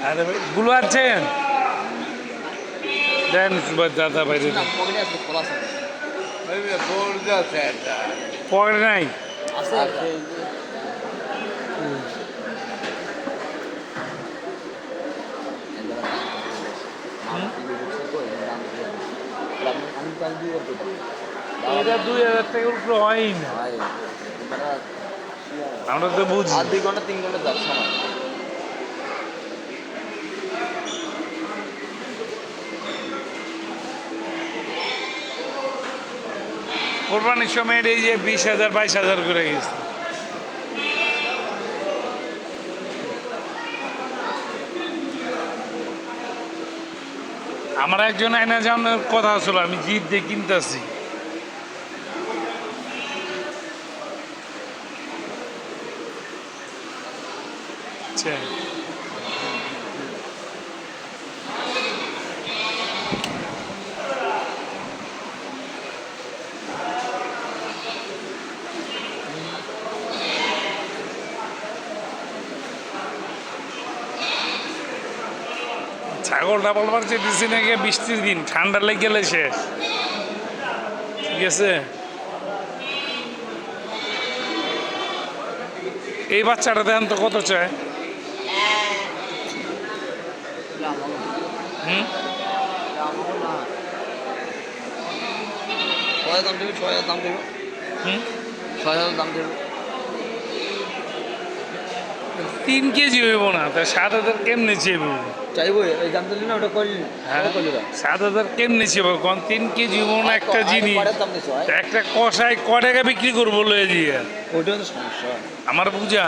আরে ভাই গুলো আছেন দেন দাদা বাইরে পকেটে নাই এটা 2000 টাকার উপরে হয়ই না আমরা তো বুঝি 2 ঘন্টা 3 ঘন্টা যাচ্ছে আমার কোরবানির সময় এই যে 20,000 22,000 করে গেছে আমার একজন আয়না জানার কথা ছিল আমি জিদ দিয়ে কিনতেছি আচ্ছা ছাগলটা বলবার চেয়েছি নাকি 20-30 দিন ঠান্ডা লেগে গেলে শেষ ঠিক আছে এই বাচ্চাটা দেখেন তো কত চায় হুম দাম দেবে 6,000 দাম দেবে হুম 6,000 দাম দেবে 3 কেজি হইব না তা 7,000 কেমনে চেয়েব চাইবো এই দাম দিলি না ওটা করলি হ্যাঁ 7,000 কেমনে চেয়েব কোন 3 কেজি হইব না একটা জিনিস দাম দিছো একটা কষায় ক টাকা বিক্রি করবো লয়ে দিয়ে ওইটা তো সমস্যা আমার বুঝা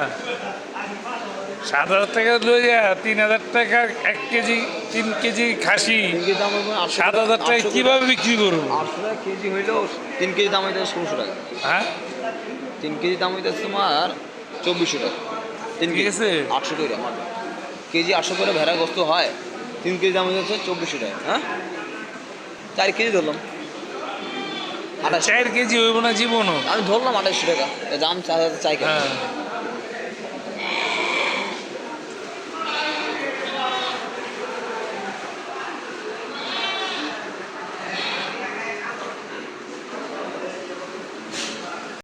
7,000 টাকা লয়ে যা 3,000 টাকা 1 কেজি 3 কেজি খাসি 3 কেজি দাম হইব 7,000 টাকা কিভাবে বিক্রি করবো 800 টাকা কেজি হইলেও 3 কেজি দাম হইতে 1600 টাকা হ্যাঁ 3 কেজি দাম হইতে তোমার 2400 টাকা 3 ঠিক আছে 800 টাকা আমার কেজি 800 করে ভেড়া গোস্ত হয় 3 কেজি দাম হচ্ছে 2400 টাকা হ্যাঁ 4 কেজি ধরলাম 4 কেজি হইব না জীবনও আমি ধরলাম 2800 টাকা দাম চাই হ্যাঁ